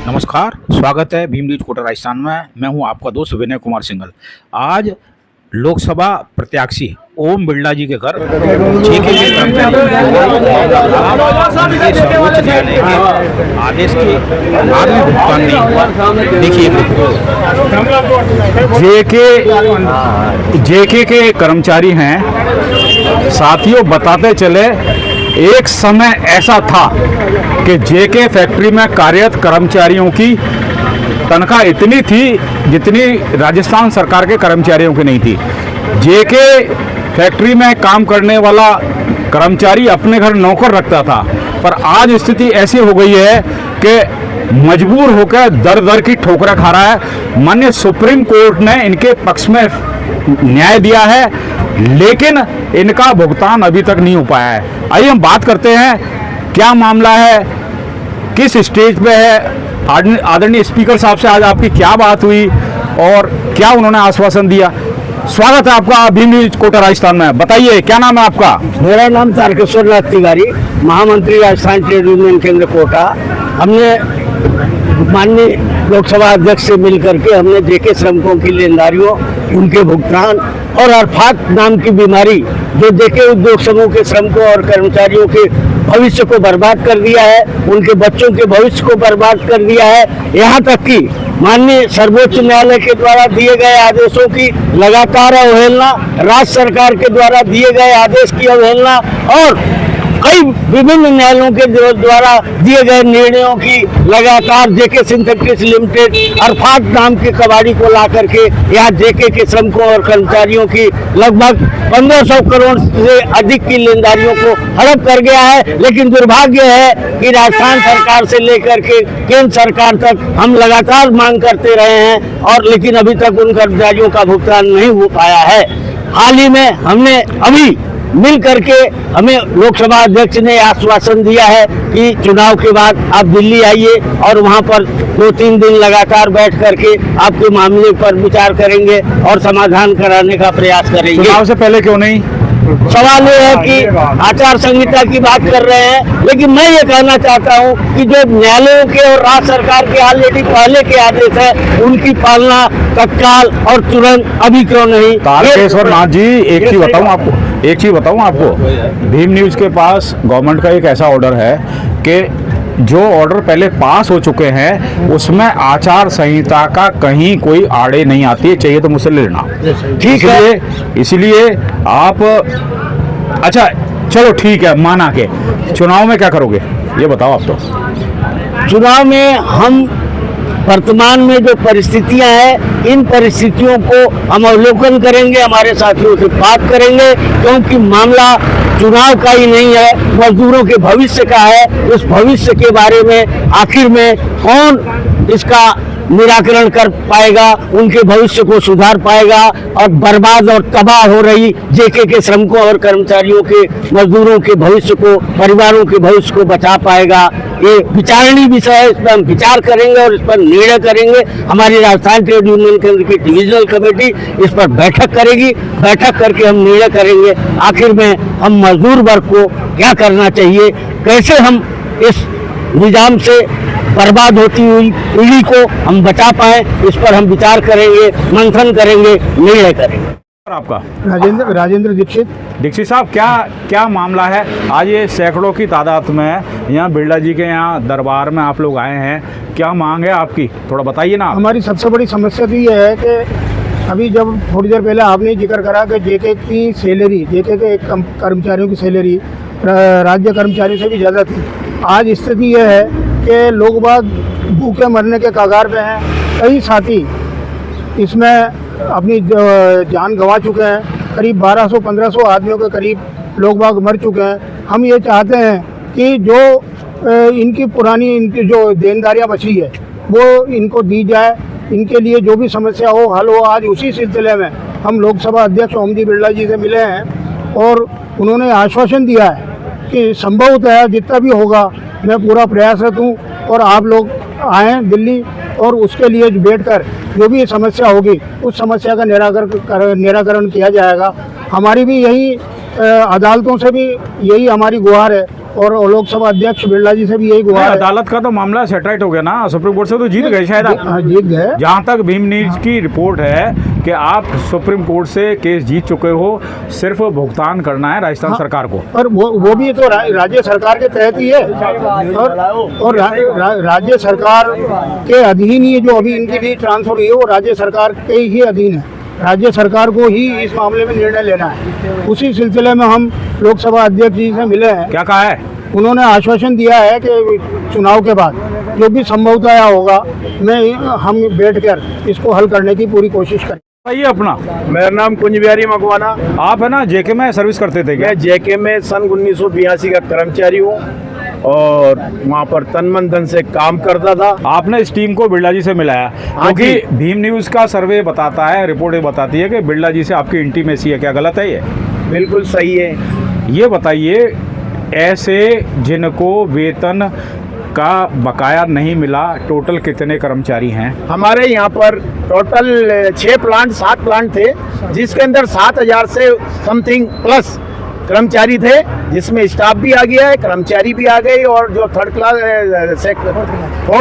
नमस्कार, स्वागत है भीम न्यूज कोटा राजस्थान में। मैं हूं आपका दोस्त विनय कुमार सिंघल। आज लोकसभा प्रत्याशी ओम बिरला जी के घर जेके के सर्वोच्च न्यायालय के आदेश के बाद में भुगतान नहीं हुआ। देखिए, जेके के कर्मचारी हैं साथियों। बताते चले, एक समय ऐसा था कि जेके फैक्ट्री में कार्यरत कर्मचारियों की तनख्वाह इतनी थी जितनी राजस्थान सरकार के कर्मचारियों की नहीं थी। जेके फैक्ट्री में काम करने वाला कर्मचारी अपने घर नौकर रखता था, पर आज स्थिति ऐसी हो गई है कि मजबूर होकर दर दर की ठोकरें खा रहा है। माननीय सुप्रीम कोर्ट ने इनके पक्ष में न्याय दिया है, लेकिन इनका भुगतान अभी तक नहीं हो पाया है। आइए हम बात करते हैं, क्या मामला है, किस स्टेज पे है। आदरणीय स्पीकर साहब से आज आपकी क्या बात हुई और क्या उन्होंने आश्वासन दिया। स्वागत है आपका भीम न्यूज कोटा राजस्थान में। बताइए, क्या नाम है आपका? मेरा नाम तारकेश्वर नाथ तिवारी, महामंत्री राजस्थान ट्रेड यूनियन केंद्र कोटा। हमने माननीय लोकसभा अध्यक्ष से मिलकर के हमने जेके श्रमिकों की लेनदारियों, उनके भुगतान और अर्थात नाम की बीमारी जो जेके उद्योग समूह के श्रमिकों और कर्मचारियों के भविष्य को बर्बाद कर दिया है, उनके बच्चों के भविष्य को बर्बाद कर दिया है। यहाँ तक कि माननीय सर्वोच्च न्यायालय के द्वारा दिए गए आदेशों की लगातार अवहेलना, राज्य सरकार के द्वारा दिए गए आदेश की अवहेलना और कई विभिन्न न्यायालयों के द्वारा दिए गए निर्णयों की लगातार जेके सिंथेटिक्स लिमिटेड अर्थात नाम के कबाड़ी को ला करके यहाँ जेके के श्रमिकों और कर्मचारियों की लगभग 1500 करोड़ से अधिक की लेनदारियों को हड़प कर गया है। लेकिन दुर्भाग्य है कि राजस्थान सरकार से लेकर के केंद्र सरकार तक हम लगातार मांग करते रहे हैं और लेकिन अभी तक उन कर्मचारियों का भुगतान नहीं हो पाया है। हाल ही में हमने अभी मिल करके हमें लोकसभा अध्यक्ष ने आश्वासन दिया है कि चुनाव के बाद आप दिल्ली आइए और वहां पर 2-3 दिन लगातार बैठ करके आपके मामले पर विचार करेंगे और समाधान कराने का प्रयास करेंगे। चुनाव से पहले क्यों नहीं? सवाल ये है कि आचार संहिता की बात कर रहे हैं, लेकिन मैं ये कहना चाहता हूँ कि जो न्यायालयों के और राज्य सरकार के ऑलरेडी पहले के आदेश है उनकी पालना तत्काल और तुरंत अभी क्यों नहीं? तारकेश्वर नाथ जी, एक चीज बताऊं आपको, भीम न्यूज के पास गवर्नमेंट का एक ऐसा ऑर्डर है कि जो ऑर्डर पहले पास हो चुके हैं उसमें आचार संहिता का कहीं कोई आड़े नहीं आती है। चाहिए तो मुझसे ले लेना, ठीक है? इसलिए आप अच्छा चलो ठीक है, माना के चुनाव में क्या करोगे ये बताओ आप। तो चुनाव में हम वर्तमान में जो परिस्थितियां हैं, इन परिस्थितियों को हम अवलोकन करेंगे, हमारे साथियों से बात करेंगे, क्योंकि मामला चुनाव का ही नहीं है, मजदूरों के भविष्य का है। उस भविष्य के बारे में आखिर में कौन इसका निराकरण कर पाएगा, उनके भविष्य को सुधार पाएगा और बर्बाद और तबाह हो रही जेके के श्रमिकों और कर्मचारियों के, मजदूरों के भविष्य को, परिवारों के भविष्य को बचा पाएगा। ये विचारणीय विषय है, इस पर हम विचार करेंगे और इस पर निर्णय करेंगे। हमारी राजस्थान ट्रेड यूनियन केंद्र की डिविजनल कमेटी इस पर बैठक करेगी, बैठक करके हम निर्णय करेंगे आखिर में हम मजदूर वर्ग को क्या करना चाहिए, कैसे हम इस निजाम से बर्बाद होती हुई पीढ़ी को हम बचा पाए, इस पर हम विचार करेंगे, मंथन करेंगे, निर्णय करेंगे। आपका? राजेंद्र दीक्षित साहब, क्या मामला है? आज ये सैकड़ों की तादाद में यहाँ बिरला जी के यहाँ दरबार में आप लोग आए हैं, क्या मांग है आपकी, थोड़ा बताइए ना। हमारी सबसे बड़ी समस्या तो ये है कि अभी जब थोड़ी देर पहले आपने जिक्र करा कि जेके की सैलरी, जेके के कर्मचारियों की सैलरी राज्य कर्मचारियों से भी ज़्यादा थी। आज स्थिति यह है कि लोग बाग भूखे मरने के कगार पे हैं। कई साथी इसमें अपनी जान गंवा चुके हैं। करीब 1200-1500 आदमियों के करीब लोग बाग मर चुके हैं। हम ये चाहते हैं कि जो इनकी जो देनदारियां बची है वो इनको दी जाए, इनके लिए जो भी समस्या हो हल हो। आज उसी सिलसिले में हम लोकसभा अध्यक्ष ओम जी बिरला जी से मिले हैं और उन्होंने आश्वासन दिया है कि संभवतः जितना भी होगा मैं पूरा प्रयासरत हूँ और आप लोग आएँ दिल्ली और उसके लिए बैठकर जो भी समस्या होगी उस समस्या का निराकरण किया जाएगा। हमारी भी यही अदालतों से भी यही हमारी गुहार है और लोकसभा अध्यक्ष बिरला जी से भी यही गुहार है। अदालत का तो मामला सेटराइट हो गया ना, सुप्रीम कोर्ट से तो जीत गए शायद आप। हाँ, जीत गए। जहाँ तक भीम न्यूज की रिपोर्ट है कि आप सुप्रीम कोर्ट से केस जीत चुके हो, सिर्फ भुगतान करना है राजस्थान सरकार को। और वो भी तो राज्य सरकार के तहत ही है, और राज्य सरकार के अधीन ही जो अभी इनकी भी ट्रांसफर हुई है वो राज्य सरकार के ही अधीन है। राज्य सरकार को ही इस मामले में निर्णय लेना है। उसी सिलसिले में हम लोकसभा अध्यक्ष जी से मिले हैं। क्या कहा है? उन्होंने आश्वासन दिया है कि चुनाव के बाद जो भी संभवतः होगा हम बैठकर इसको हल करने की पूरी कोशिश करें। ये अपना मेरा नाम कुंज बिहारी मकवाना। आप है ना जेके में सर्विस करते थे क्या? मैं जेके में सन 1982 का कर्मचारी हूँ और वहाँ पर तन मन धन से काम करता था। आपने इस टीम को बिरला जी से मिलाया क्योंकि भीम न्यूज का सर्वे बताता है, रिपोर्ट ये बताती है कि बिरला जी से आपकी इंटीमेसी है। क्या गलत है ये? बिल्कुल सही है। ये बताइए, ऐसे जिनको वेतन का बकाया नहीं मिला टोटल कितने कर्मचारी हैं? हमारे यहाँ पर टोटल 7 प्लांट थे, जिसके अंदर 7,000 से समथिंग प्लस कर्मचारी थे, जिसमें स्टाफ भी आ गया है, कर्मचारी भी आ गए और जो फोर्थ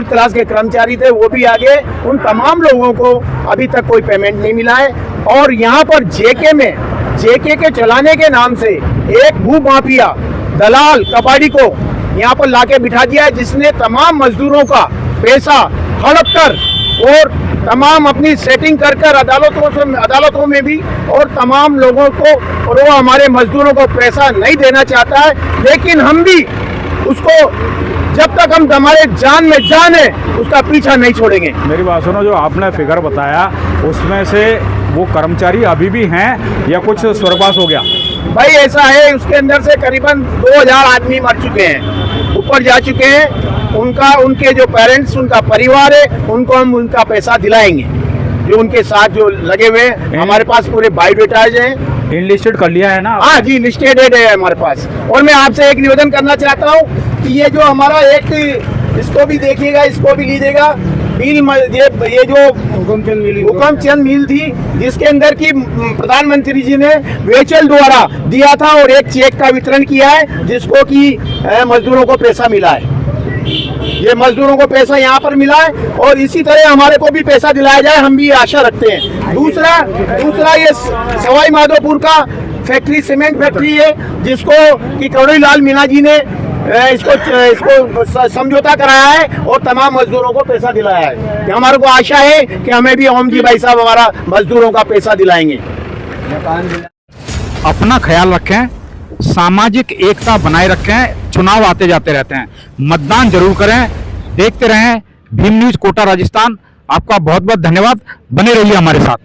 क्लास के कर्मचारी थे वो भी आ गए। उन तमाम लोगों को अभी तक कोई पेमेंट नहीं मिला है। और यहाँ पर जेके के चलाने के नाम से एक भू माफिया दलाल कबाड़ी को यहाँ पर लाके बिठा दिया है, जिसने तमाम मजदूरों का पैसा हड़प कर और तमाम अपनी सेटिंग कर अदालतों में भी और तमाम लोगों को, और वो हमारे मजदूरों को पैसा नहीं देना चाहता है। लेकिन हम भी उसको जब तक हम हमारे जान में जान है उसका पीछा नहीं छोड़ेंगे। मेरी बात सुनो, जो आपने फिगर बताया उसमें से वो कर्मचारी अभी भी हैं या कुछ स्वर्गवास हो गया? भाई ऐसा है, उसके अंदर से करीबन 2000 आदमी मर चुके हैं, ऊपर जा चुके हैं। उनके जो पेरेंट्स, उनका परिवार है, उनको हम उनका पैसा दिलाएंगे जो उनके साथ जो लगे हुए हैं। हमारे पास पूरे बायोडेटाज हैं। इनलिस्टेड कर लिया है ना? हाँ जी, लिस्टेड है हमारे पास। और मैं आपसे एक निवेदन करना चाहता हूँ कि ये जो हमारा इसको भी देखिएगा, इसको भी लीजिएगा मिल, ये जो हुकमचंद मिल थी, जिसके अंदर की प्रधानमंत्री जी ने वेचल द्वारा दिया था और एक चेक का वितरण किया है, जिसको कि मजदूरों को पैसा मिला है। ये मजदूरों को पैसा यहाँ पर मिला है और इसी तरह हमारे को भी पैसा दिलाया जाए, हम भी आशा रखते हैं। दूसरा ये सवाई माधोपुर का फैक्ट्री, सीमेंट फैक्ट्री है, जिसको कि करोड़ी लाल मीणा जी ने इसको समझौता कराया है और तमाम मजदूरों को पैसा दिलाया है। हमारे को आशा है कि हमें भी ओम जी भाई साहब हमारा मजदूरों का पैसा दिलाएंगे। अपना ख्याल रखें, सामाजिक एकता बनाए रखें। चुनाव आते जाते रहते हैं, मतदान जरूर करें। देखते रहें भीम न्यूज कोटा राजस्थान। आपका बहुत बहुत धन्यवाद। बने रहिए हमारे साथ।